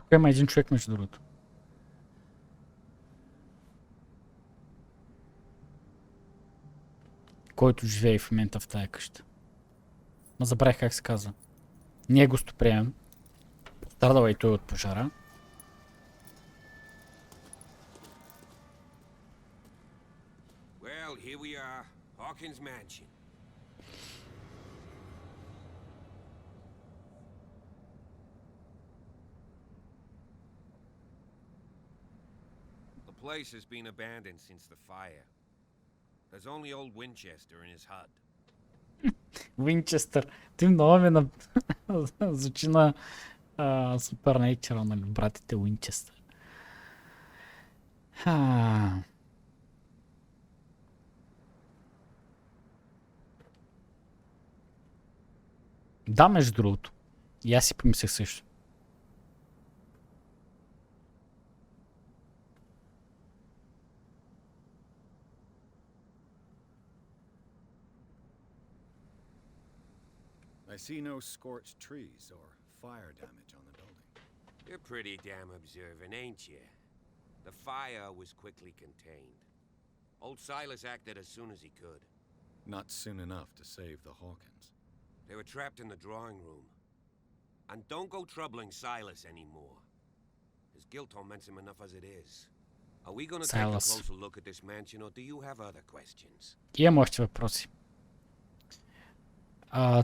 Тук има един човек между другото. Който живее в момента в тая къща. Ма забравих как се казва. Не е гостоприемен. Пострадал и той от пожара. Well, here we are, Hawkins Mansion. The place has been abandoned since the fire. There's only old Winchester in his hut. Винчестър. Ти много ми звучи на Supernatural, нали, братите Уинчестър. Да, между другото. И аз си помислях също. I see no scorched trees or fire damage on the building. You're pretty damn observant, ain't you? The fire was quickly contained. Old Silas acted as soon as he could. Not soon enough to save the Hawkins. They were trapped in the drawing room. And don't go troubling Silas anymore. His guilt torments him enough as it is. Are we gonna take a closer look at this mansion, or do you have other questions? Имам още въпроси.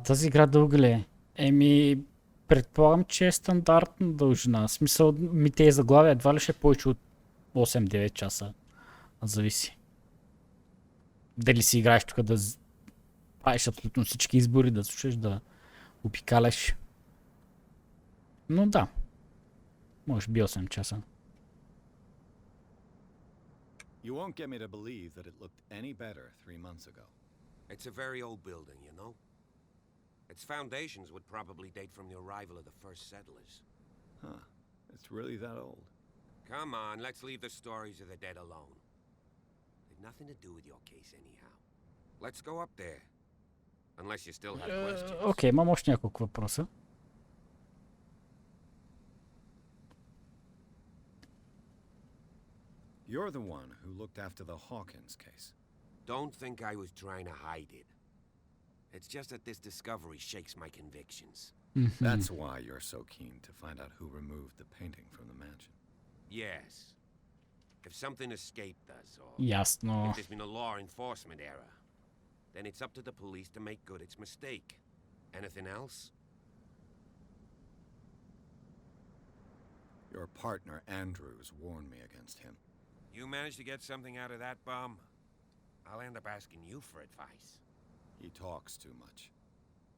Тази игра дълга ли е? Еми, предполагам, че е стандартна дължина. В смисъл, те заглавия едва ли ще е повече от 8-9 часа. Зависи. Дали си играеш тук да правиш абсолютно всички избори, да слушаш, да опикаляш. Но да. Може би 8 часа. You won't get me to believe that it looked any better 3 months ago. It's a very old building, you know? Its foundations would probably date from the arrival of the first settlers. Huh. It's really that old. Come on, let's leave the stories of the dead alone. They've nothing to do with your case anyhow. Let's go up there. Unless you still have questions. Окей, имам още няколко въпроса. You're the one who looked after the Hawkins case. Don't think I was trying to hide it. It's just that this discovery shakes my convictions. That's why you're so keen to find out who removed the painting from the mansion. Yes. If something escaped us, or Ясно. if there's been a law enforcement error, then it's up to the police to make good its mistake. Anything else? Your partner Andrews warned me against him. You manage to get something out of that bum, I'll end up asking you for advice. He talks too much.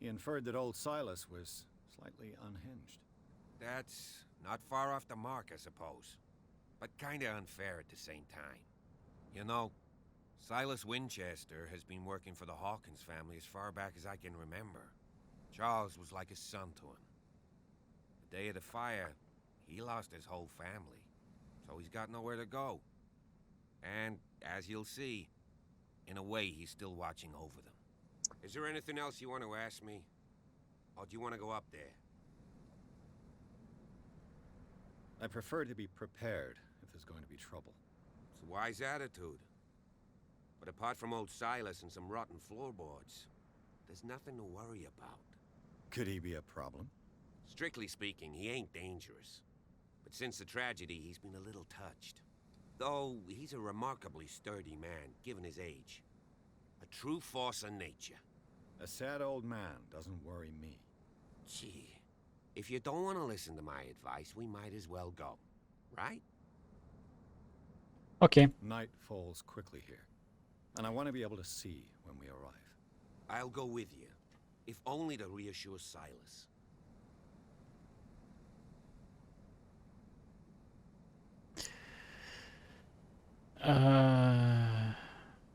He inferred that old Silas was slightly unhinged. That's not far off the mark, I suppose, but kinda unfair at the same time. You know, Silas Winchester has been working for the Hawkins family as far back as I can remember. Charles was like a son to him. The day of the fire, he lost his whole family, so he's got nowhere to go. And, as you'll see, in a way he's still watching over them. Is there anything else you want to ask me? Or do you want to go up there? I prefer to be prepared if there's going to be trouble. It's a wise attitude. But apart from old Silas and some rotten floorboards, there's nothing to worry about. Could he be a problem? Strictly speaking, he ain't dangerous. But since the tragedy, he's been a little touched. Though he's a remarkably sturdy man, given his age. A true force of nature. A sad old man doesn't worry me. Gee, if you don't want to listen to my advice, we might as well go. Right? Окей. Night falls quickly here, and I want to be able to see when we arrive. I'll go with you, if only to reassure Silas.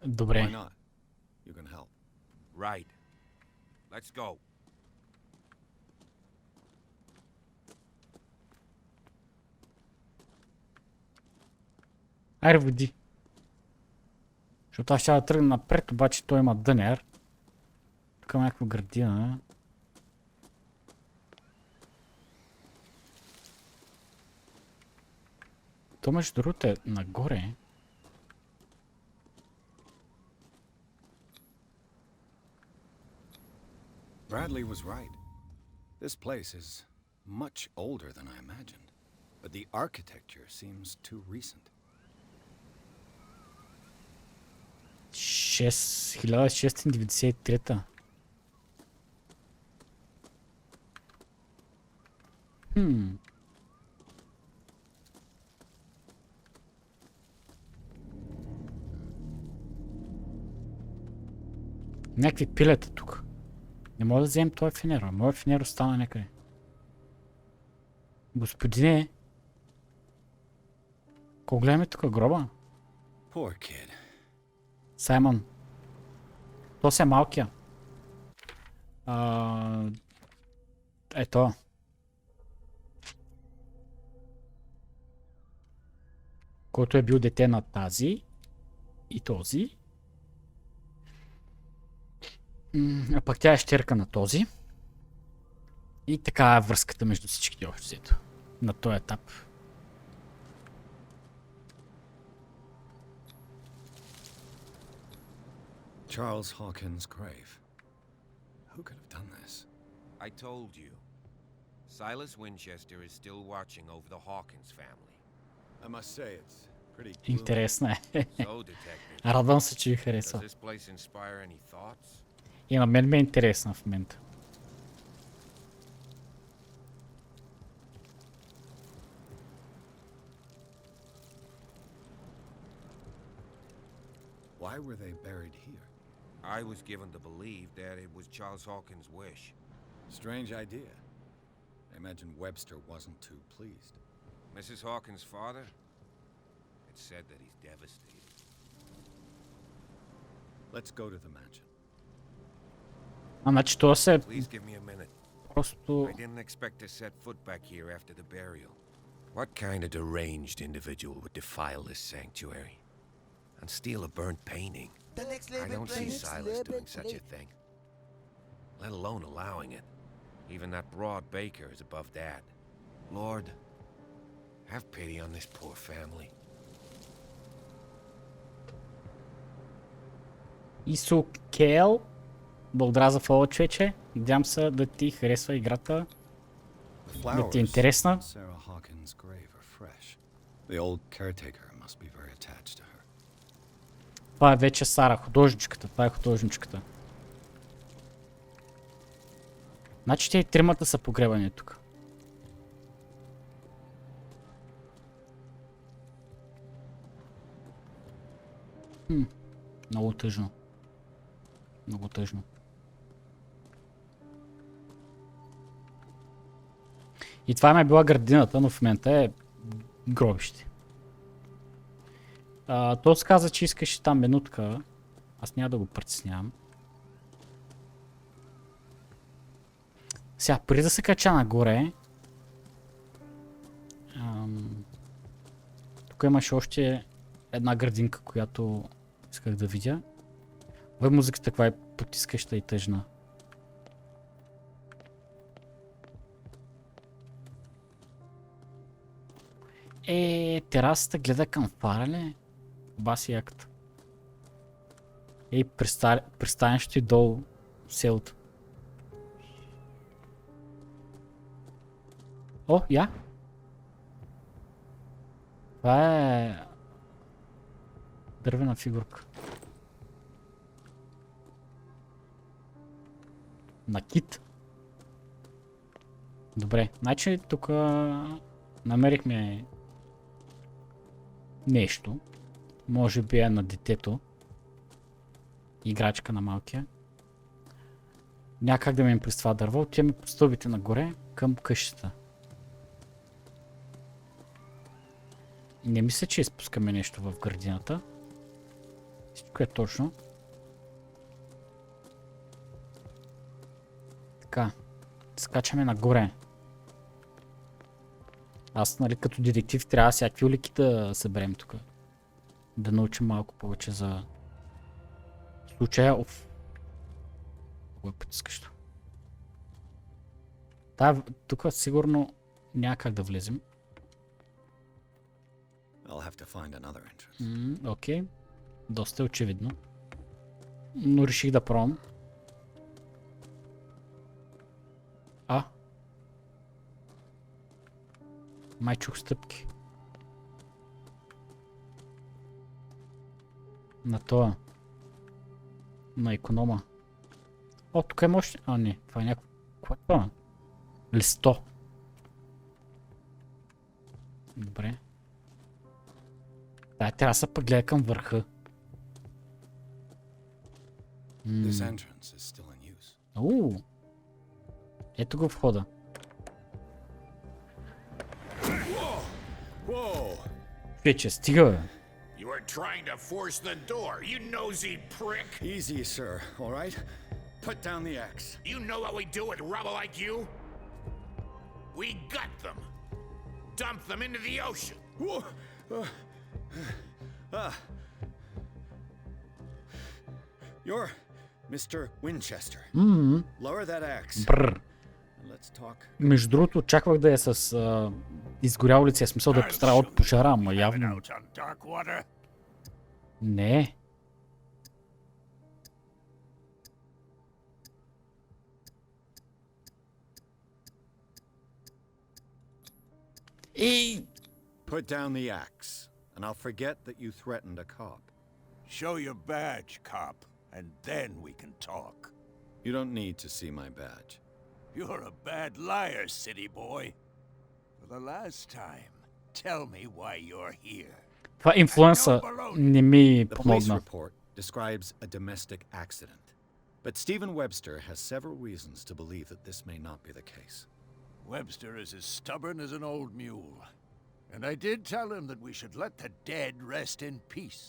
Добре. Why not? You can help. Right. Let's go. Айде води. Защото аз ще да тръгна напред, обаче той има дънер. Тук има някаква градина. То между другото е нагоре. Bradley was right. This place is much older than I imagined, but the architecture seems too recent. 1693. Някакви пилета тук. Не мога да вземем този фенер. Моят фенер остана някъде. Господине! Ко гледаме тук гроба? Poor kid. Саймон. То се малкия. Ето. Който е бил дете на тази и този. А пък тя е щерка на този. И така е връзката между всичките общо взето. На този етап. Charles Hawkins' grave. Who could have done this? I told you. Silas Winchester is still watching over the Hawkins family. I must say it's pretty gloomy. Интересна е. So, detective, Радвам се, че ви does харесва. this place inspire any thoughts? И на мен ме е интересна в момента. Why were they buried here? I was given to believe that it was Charles Hawkins' wish. Strange idea. I imagine Webster wasn't too pleased. Mrs. Hawkins' father? It's said that he's devastated. Let's go to the mansion. Значи това се Please give me a minute. просто... I didn't expect to set foot back here after the burial. What kind of deranged individual would defile this sanctuary and steal a burnt painting? I don't see Silas doing such a thing, let alone allowing it. Even that broad baker is above that. Lord, have pity on this poor family. Исукел. Благодаря за фоло, човече. Надявам се да ти харесва играта. The Да ти е flowers интересна. on Sarah Hawkins' grave are fresh. The old caretaker must be very attached to her. Това е вече Сара, художничката. Това е художничката. Значи те и тримата са погребани тук. Много тъжно. Много тъжно. И това ме е била градината, но в момента е гробище. То се каза, че искаше там минутка. Аз няма да го притеснявам. Сега, преди да се кача нагоре, тук имаше още една градинка, която исках да видя. Ой, музиката каква е потискаща и тъжна. Терасата гледа към фара ли? Баси яката. Пристанището и долу в селото. О, я! Това е дървена фигурка. На кит. Добре, значи тук намерихме нещо. Може би е на детето. Играчка на малкия. Някак да ми през това дърво. Отиваме по стълбите нагоре към къщата. Не мисля, че изпускаме нещо в градината. Всичко е точно. Така. Скачаме нагоре. Аз, нали, като детектив трябва всякакви улики да съберем тук. Да научим малко повече за случая. Оф. Кое е потискащо? Тук сигурно няма как да влезем. I'll have to find another entrance. Окей. Доста е очевидно. Но реших да пробвам. Май чух стъпки. На това. На иконома. О, тук има още... А, не. Това е някакво... Какво е това? Листо. Добре. Тая тераса пък гледа към върха. Ето го входа. Вече, стига бе. You are trying to force the door, you nosy prick! Easy, sir, all right? Put down the axe. You know what we do with rubble like you? We gut them. Dump them into the ocean. You're Mr. Winchester. Lower that axe. Let's talk. Между другото, очаквах да е с изгоряло лице, смисъл да пострада от пожара, ама явно. Не. Ей! Put down the axe, and I'll forget that you threatened a cop. Show your badge, cop, and then we can talk. You don't need to see my badge. You're a bad liar, city boy. For the last time, tell me why you're here. Това инфлуенса не ми The police помогна. report describes a domestic accident, but Stephen Webster has several reasons to believe that this may not be the case. Webster is as stubborn as an old mule. And I did tell him that we should let the dead rest in peace.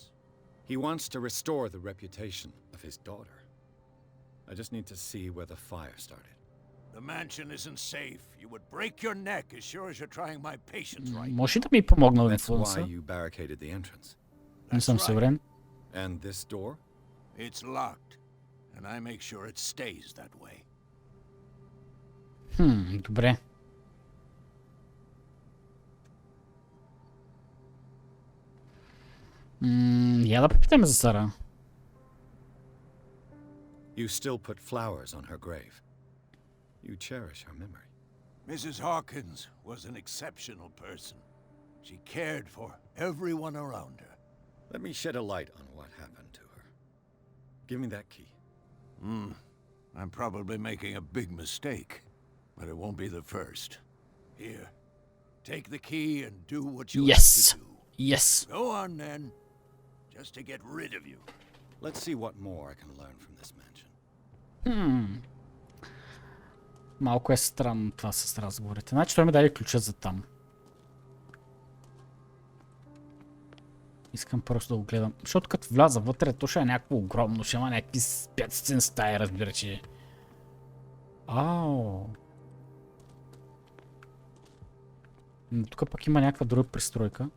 He wants to restore the reputation of his daughter. I just need to see where the fire started. The mansion isn't safe. You would break your neck as sure as you're trying my patience right. Може да ми помогна That's инфлуенса? why you barricaded the entrance. Не съм сигурен. And this door? It's locked, and I make sure it stays that way. Добре. Я да попитаме за Сара. You still put flowers on her grave. You cherish her memory. Mrs. Hawkins was an exceptional person. She cared for everyone around her. Let me shed a light on what happened to her. Give me that key. I'm probably making a big mistake, but it won't be the first. Here, take the key and do what you have to do. Yes. Go on then, just to get rid of you. Let's see what more I can learn from this mansion. Малко е странно това с разговорите. Значи той ми даде ключа за там. Искам просто да го гледам. Защото като вляза вътре, то ще е някакво огромно. Ще има някакви 500 стаи, разбира, че. Ау. Но тук пък има някаква друга пристройка.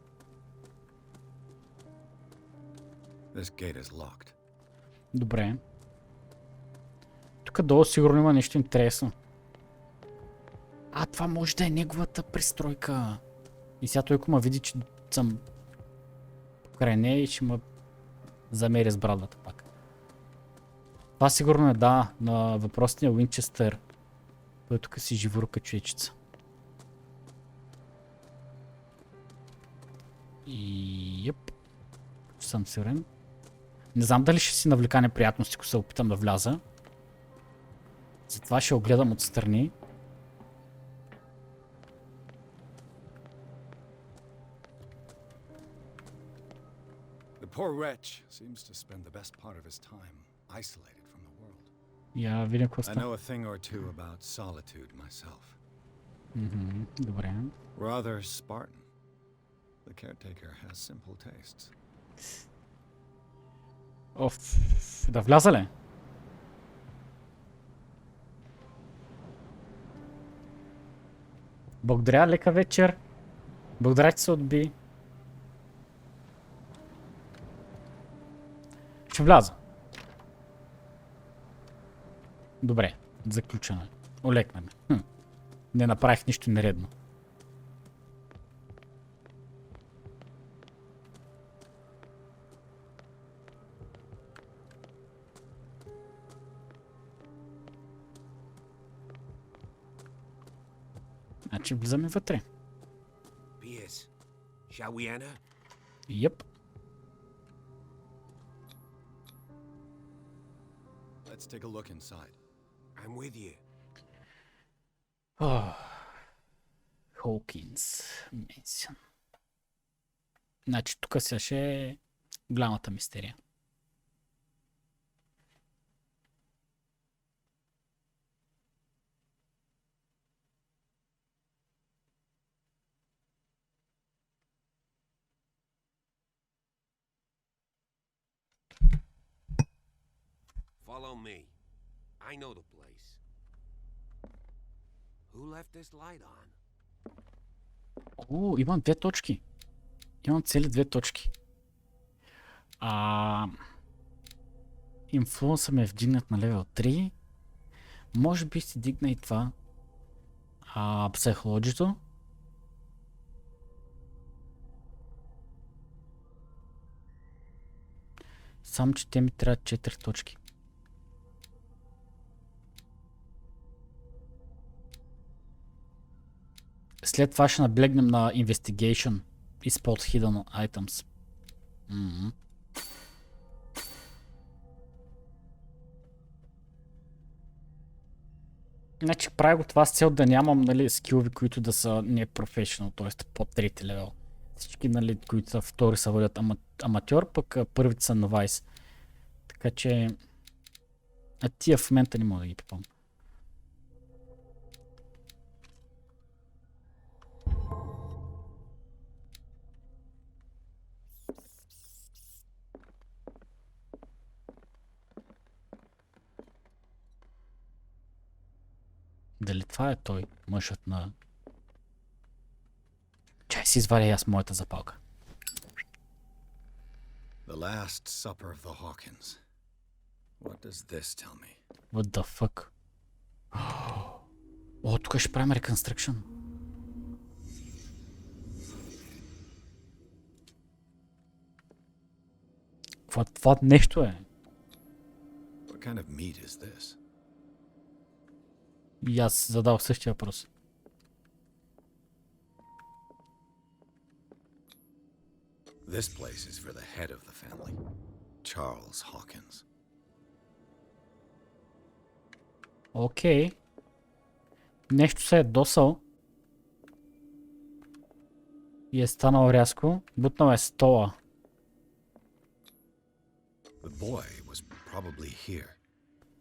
This gate is locked. Добре. Тук долу сигурно има нещо интересно. Това може да е неговата пристройка. И сега той, ако ме види, че съм покрай нея и ще ме замери с брадвата пак. Това сигурно е на въпросния Уинчестър. Той тук си живурка човечица. И съм сигурен. Не знам дали ще си навлека неприятности, ако се опитам да вляза. Затова ще огледам отстрани. The poor wretch seems to spend the best part of his time isolated from the world. Я видя какво I става. know a thing or two about solitude myself. Добре. Rather Spartan. The caretaker has simple tastes. Да вляза ли? Благодаря, лека вечер. Благодаря, че се отби. Ще вляза. Добре, заключено. Олекна ме. Не направих нищо нередно. Значи влизаме вътре. Пиърс, shall we enter? Йеп. Let's take a look inside. I'm with you. ХОУКИНС. Менсион. Значи тук сега ще е голямата мистерия. Follow me. I know the place. Who left this light on? О, имам 2 точки. Имам цели 2 точки. Инфлуенса ме е вдигнат на левел 3. Може би си дигна и това. Психологито. Само че те ми трябват 4 точки. След това ще наблегнем на Investigation и Spot Hidden Items. Значи правя го това с цел да нямам, нали, скилови, които да са не професионал, т.е. под 3 левел. Всички, нали, които са втори са водят аматьор, пък първите са новайс. Така че тия в момента не мога да ги пипам. Дали това е той, мъжът на... Чай си изваря аз моята запалка. The Last Supper of the Hawkins. What does this tell me? What the fuck? О, тук ще правим reconstruction. Това нещо е? What kind of meat is this? И аз задал същия въпрос. This place is for the head of the family, Charles Hawkins. Окей. Нещо се е досал. И е станал рязко. Бутнал е стола. The boy was probably here.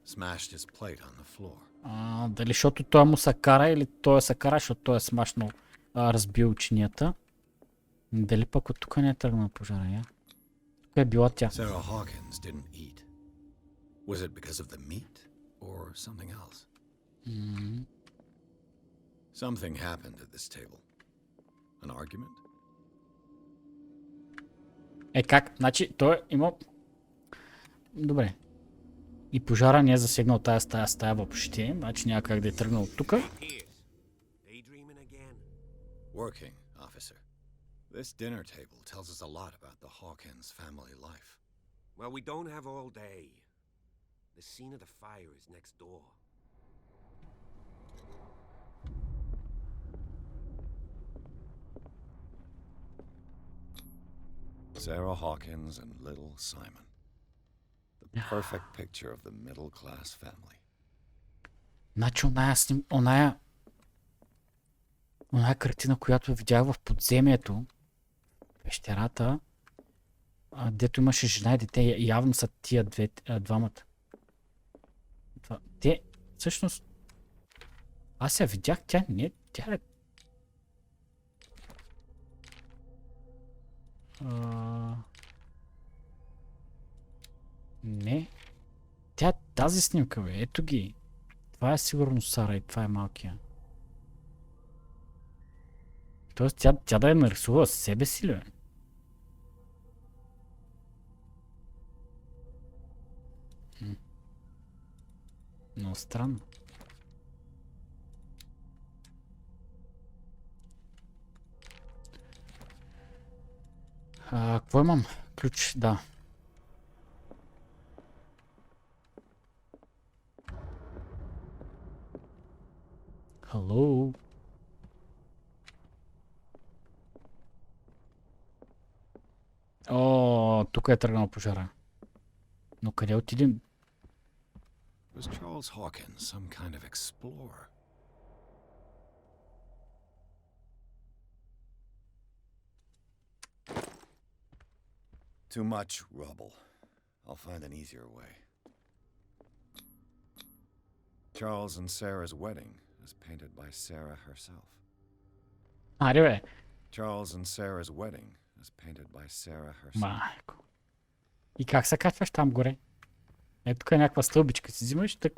Smashed his plate on the floor. Дали защото той му се кара или той се кара, защото той е смашнал, разбил чинията. Дали пък от тук не е тръгнал пожара, я? Тук е била тя. Sarah Hawkins didn't eat. Was it because of the meat or something else? Something happened at this table. An argument? Как? Значи той има... Добре. И пожара не е засегнал тая стая въобще, значи няма как да е тръгнал от тук. Working, officer. This dinner table tells us a lot about the Hawkins family life. Well, we don't have all day. The scene of the fire is next door. Sarah Hawkins and little Simon. The perfect picture of the middle-class family. Значи оная картина, която видях в подземието, пещерата, дето имаше жена и дете, явно са тия двамата. Те, всъщност, аз я видях, тя е... Не. Тази снимка, бе, ето ги. Това е сигурно Сара и това е малкия. Тоест тя да е нарисува себе си ли, бе? Много странно. Какво имам? Ключ, да. Hello. О, тук е тръгнал пожара. Но къде отидем? Was Charles Hawkins some kind of explorer? Too much rubble. I'll find an easier way. Charles and Sarah's wedding is painted by Sarah herself. Аре бе. Charles and Sarah's wedding is painted by Sarah herself. Майко. И как се качваш там горе? Ето тук е някаква стълбичка. Си взимаш, тък.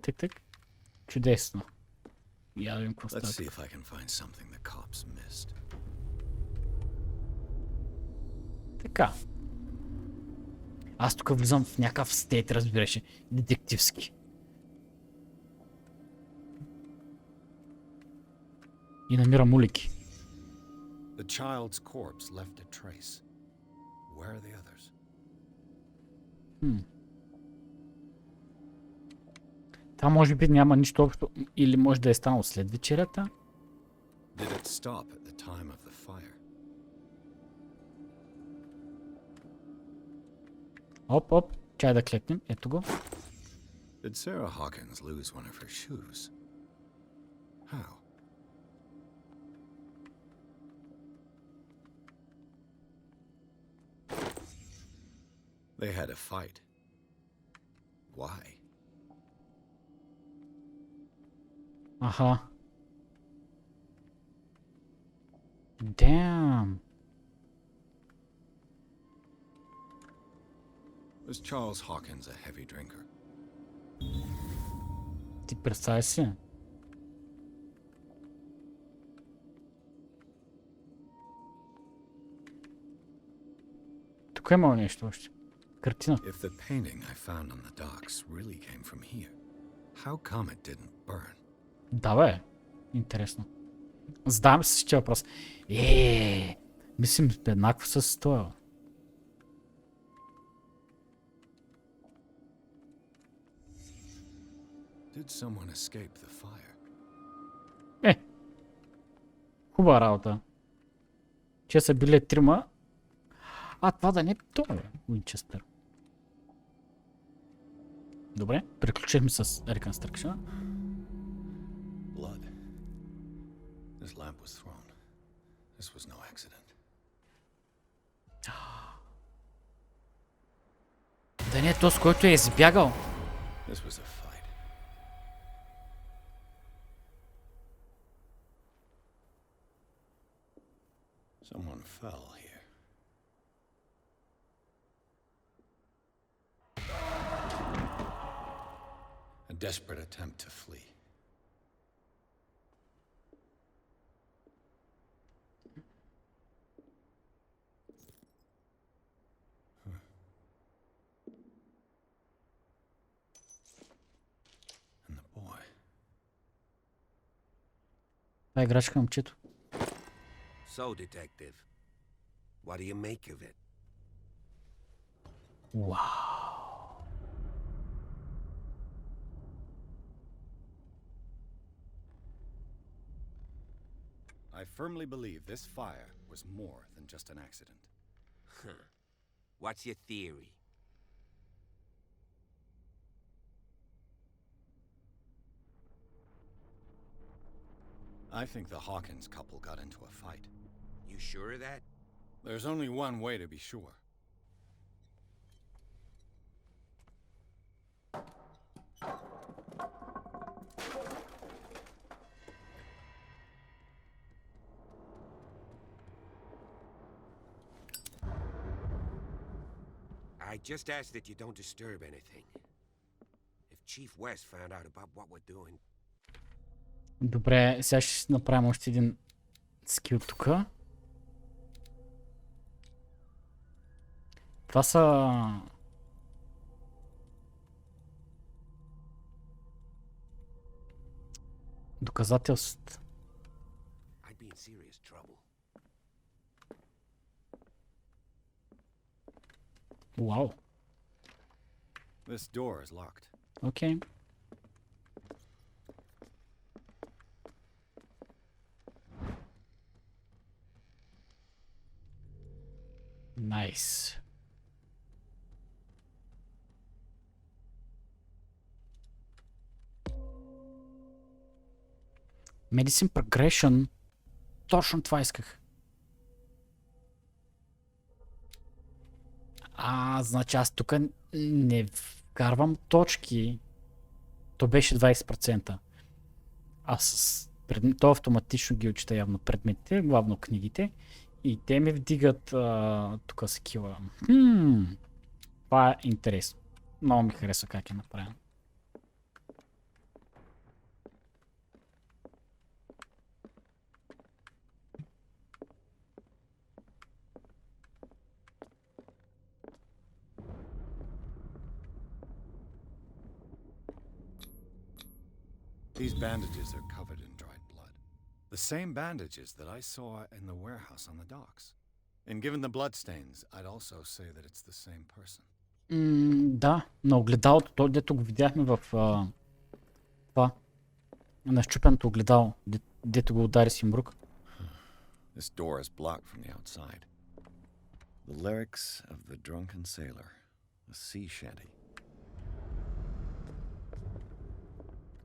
Чудесно. Я да видим какво Let's става. see if I can find something the cops missed. Така. Аз тук влизам в някакъв стейт, разбираше. Детективски. И намирам улики. The child's corpse left a trace. Where are the others? Това може би няма нищо общо. Или може да е станало след вечерята. Did it stop at the time of the fire? Оп. Чай да клекнем. Ето го. Did Sarah Hawkins lose one of her shoes? How? They had a fight. Why? Аха. Damn. Was Charles Hawkins a heavy drinker? Ти представи си. Тук има нещо още. Картина. If the painting I found on the docks really came from here, how come it didn't burn? Да бе. Интересно. Задаваме се същия въпрос. Мислим еднакво с това. Did someone escape the fire? Хубава работа. Че са били трима. А това да не е това, Уинчестър. Добре, приключихме с Reconstruction. Blood. This lamp was thrown. This was no accident. Да не е то, с който е избягал. This was a fight. Someone fell here. A desperate attempt to flee. And the boy. Това е играчка на момчето. So, detective, what do you make of it? Вау. I firmly believe this fire was more than just an accident. What's your theory? I think the Hawkins couple got into a fight. You sure of that? There's only one way to be sure. I just ask that you don't disturb anything. If Chief West found out about what we're doing... Добре, сега ще си направим още един скил тук. Това са... доказателствата. I'd be in serious trouble. Вау. This door is locked. Окей. Найс. Medicine Progression. Точно това исках. Значи аз тук не вкарвам точки. То беше 20%. То автоматично ги отчита явно предметите, главно книгите. И те ми вдигат тук са кива. Това е интересно. Много ми харесва как е направено. These bandages are covered in dried blood. The same bandages that I saw in the warehouse on the docks. And given the bloodstains, I'd also say that it's the same person. Да, на огледалото, то дето го видяхме в това. На щупеното огледало, дето го удари с юмрук. This door is blocked from the outside. The lyrics of the drunken sailor. A sea shanty.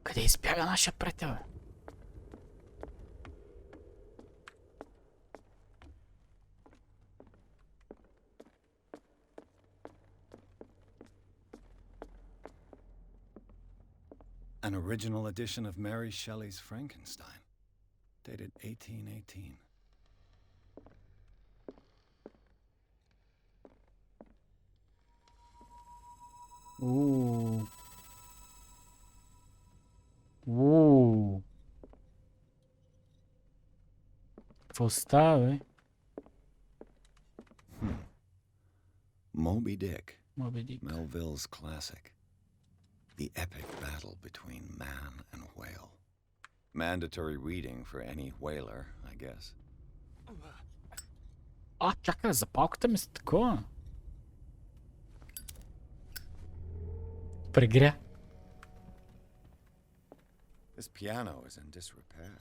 Къде избяга нашия приятел? An original edition of Mary Shelley's Frankenstein, dated 1818. Какво става, бе? Moby Dick. Моби Дик. Melville's classic. The epic battle between man and whale. Mandatory reading for any whaler, I guess. Чакай, запалката ми са такова. Прегря. This piano is in disrepair.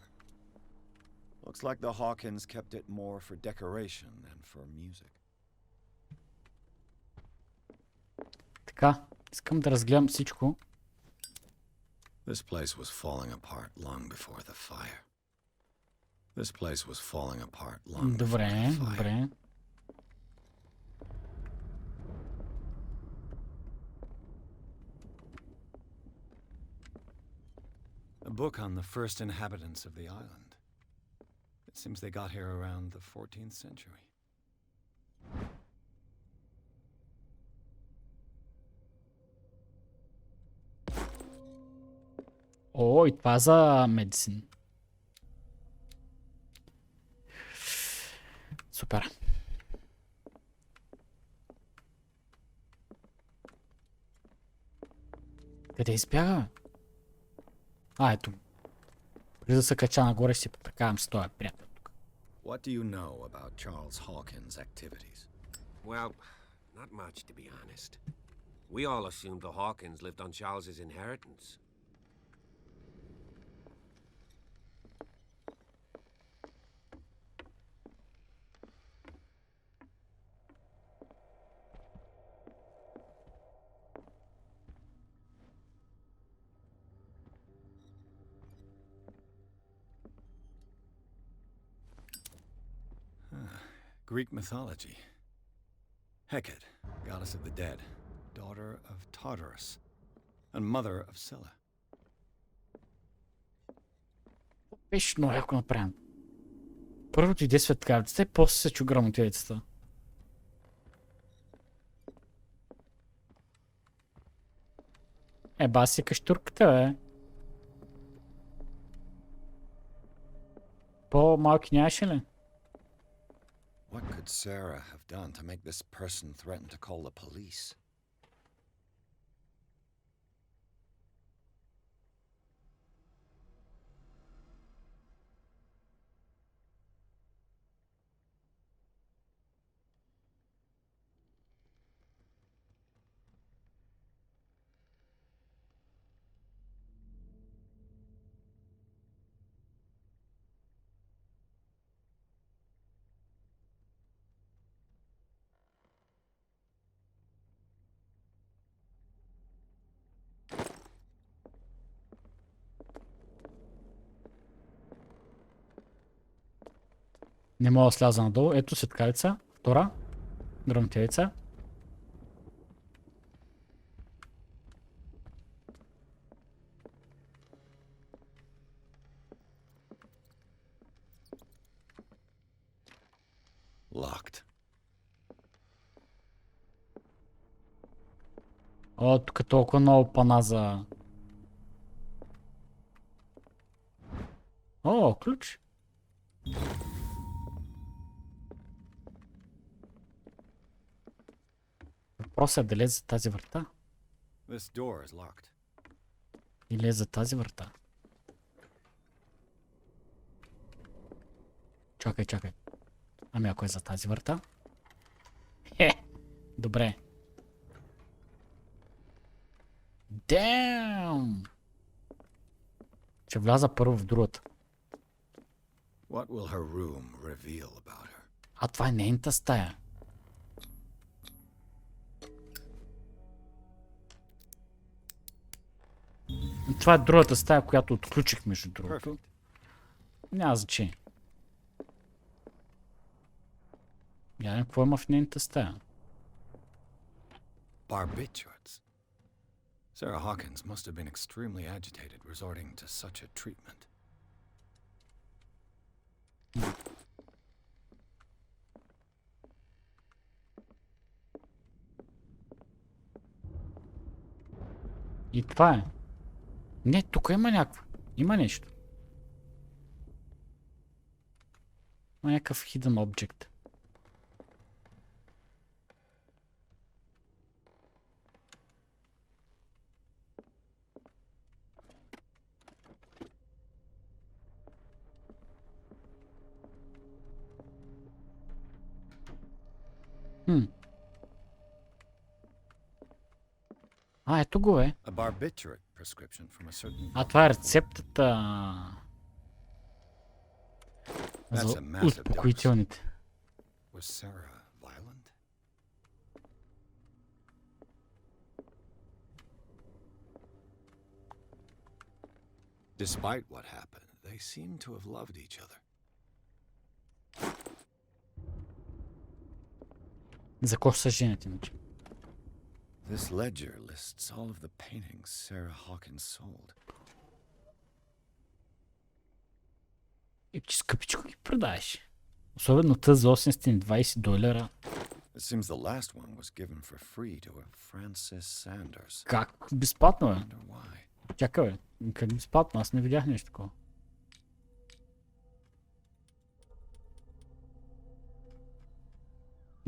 Looks like the Hawkins kept it more for decoration than for music. Така, искам да разгледам всичко. This place was falling apart long before the fire. This place was falling apart long before Добре, the fire. добре. A book on the first inhabitants of the island. It seems they got here around the 14th century. О, и това за медицин. Супер. Къде избяга? Ето. Преди да се кача нагоре, ще си попрекавам с този приятел тук. What do you know about Charles Hawkins' activities? Well, not much, to be honest. We all assumed the Hawkins lived on Charles's inheritance. Greek mythology. Hecate, goddess of the dead, daughter of Tartarus, and mother of Scylla. Беше много яко направен. Първото иде светкавицата и после се чу грамотевицата. Еба си каштурката, бе. По-малки нямаше ли? What could Sarah have done to make this person threaten to call the police? Не мога да сляза надолу. Ето светкавица. Втора. Грамотевица. Locked. О, тук толкова много пана за... О, ключ. Въпросът е дали е за тази врата. This door is locked. Или е за тази врата. Чакай, чакай. Ами ако е за тази врата? Добре. Damn! Ще вляза първо в другата. What will her room reveal about her? А това е нейната стая. Това е другата стая, която отключих между другото. Няма значение. Гледам какво има в нейната стая. Barbiturates. Sarah Hawkins must have been extremely agitated resorting to such a treatment. И това е. Не, тук има някаква. Има нещо. Има някакъв hidden object. А, ето го е. A barbiturate prescription from a certain... А, това е рецептата That's за a massive dose. успокоителните. Was Sarah violent? Despite what happened, they seem to have loved each other. За кого ще се женят иначе? This ledger lists all of the paintings Sarah Hawkins sold. И че скъпичко ги продаеш. Особено тъз за $820. It seems the last one was given for free to a Francis Sanders. Как? Безплатно е. Wonder why. Чакай, бе. Как безплатно? Аз не видях нещо такова.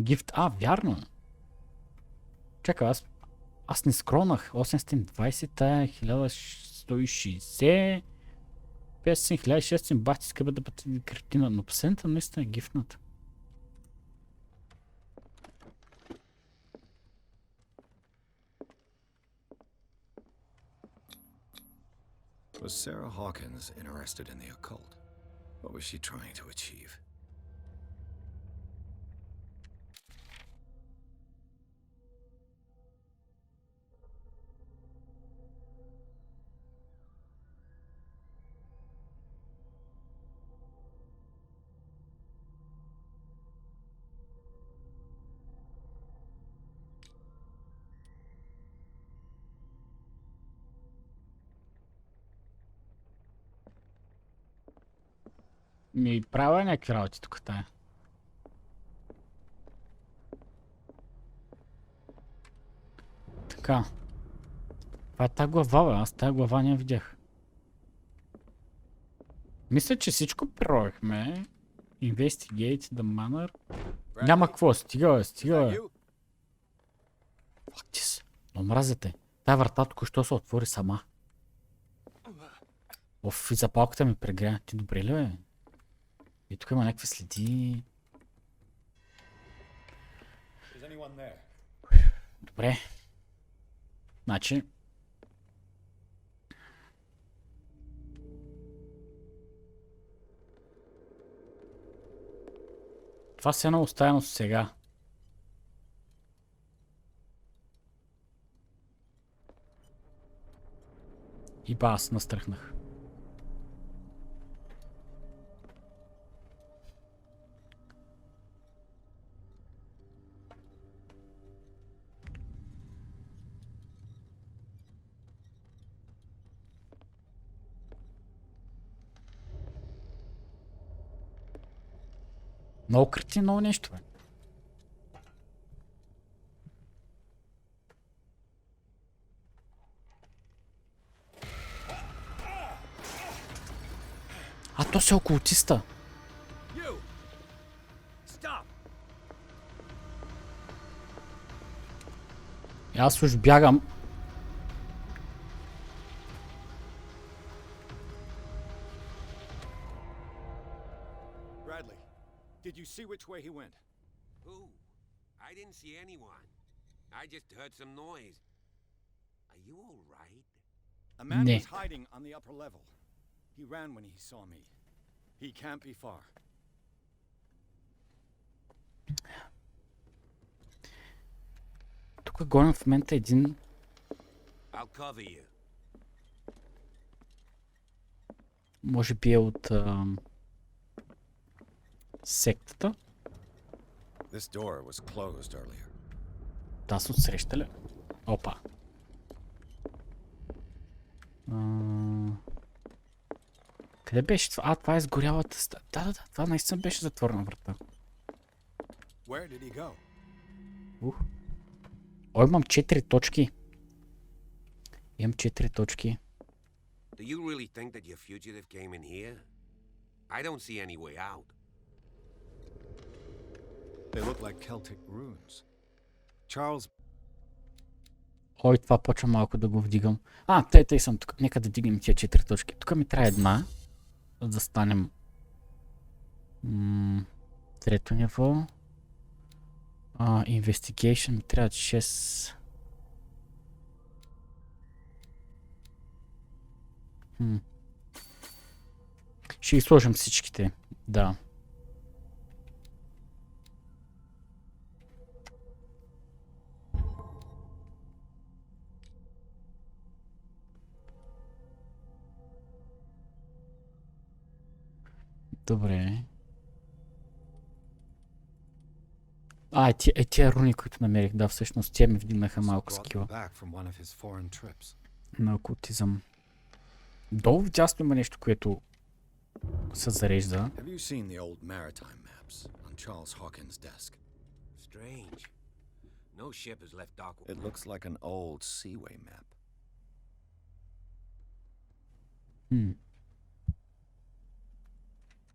Гифт. А, вярно. Чакай, аз не скронах. 820, тая 1160. 500, бахти скъпа да бъде картина, но последната наистина е гифтната. Was Sarah Hawkins interested in the occult? What was she trying to achieve? Ми правя някакви работи тук тая. Така. Това е тази глава, бе. Аз тази глава не видях. Мисля, че всичко прировихме. Investigate the manner. Няма какво, стига бе, стига бе. Фактис. Но мразите. Тая врата току-що се отвори сама. Оф, и запалката ми прегря. Ти добре ли бе? И тук има някакви следи. Добре. Значи... Това се е едно оставено сега. И ба, аз настръхнах. Много крити, много нещо, бе. А, то си окултиста. Аз уж бягам. Bradley, did you see which way he went? Who? I didn't see anyone. I just heard some noise. Are you all right? A man Nee. was hiding on the upper level. He ran when he saw me. He can't be far. Тук гоним в момента един... I'll cover you. Може би е от... сектата. This door was closed earlier. Да, са отсреща ли? Опа. Къде беше това? А, това е сгорялата стая. Да, това наистина беше затворена врата. Where did he go? О, имам 4 точки. Имам 4 точки. Do you really think that your fugitive came in here? I don't see any way out. They look like Celtic runes. Charles... Ой, това почва малко да го вдигам. А, тъй съм тук. Нека да дигнем тия 4 точки. Тук ми трябва една. За да станем... трето ниво. Investigation ми трябва 6. Ще ги сложим всичките. Да. Добре. Тия руни, които намерих, да, всъщност тя ми вдигнаха малко скила. На окултизъм. Долу вдясно има нещо, което се зарежда. Have you seen the old maritime maps on Charles Hawkins' desk? Strange. No ship has left dock. It looks like an old seaway map.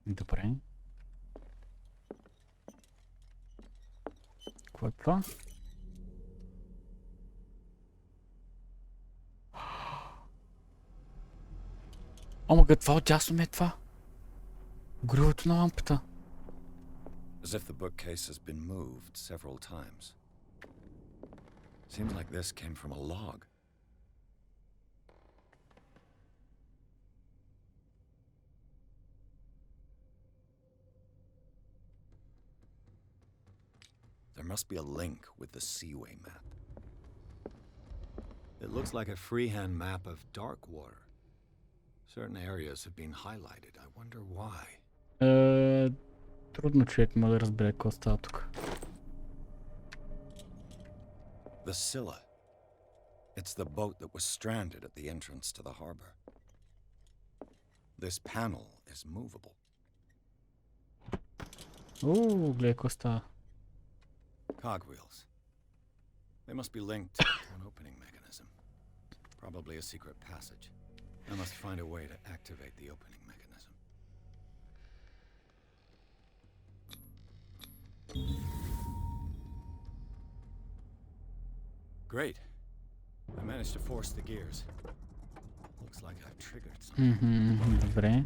Добре. Какво е това? Омага, това отдясно ми е това. Горивото на лампата. As if the bookcase has been moved several times. Seems like this came from a log. There must be a link with the Seaway map. It looks like a freehand map of dark water. Certain areas have been highlighted. I wonder why. Трудно човек може да разбере какво става тук. The Scylla. It's the boat that was stranded at the entrance to the harbor. This panel is movable. Гледай какво става. Cogwheels. They must be linked to an opening mechanism. Probably a secret passage. I must find a way to activate the opening mechanism. Great. I managed to force the gears. Looks like I've triggered something. Добре.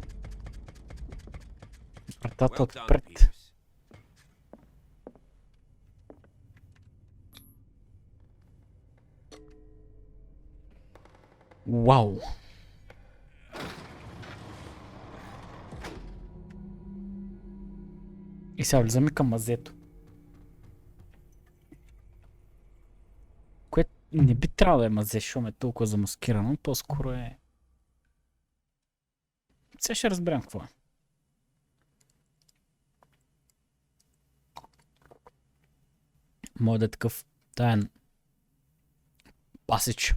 Вратата Well done, отпред. Piers. Вау! И сега влизаме към мазето. Което не би трябвало да е мазе, защото е толкова замаскирано, по-скоро е... Сега ще разберем какво е. Може да е такъв таен пасич.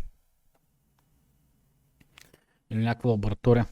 Или някаква лаборатория.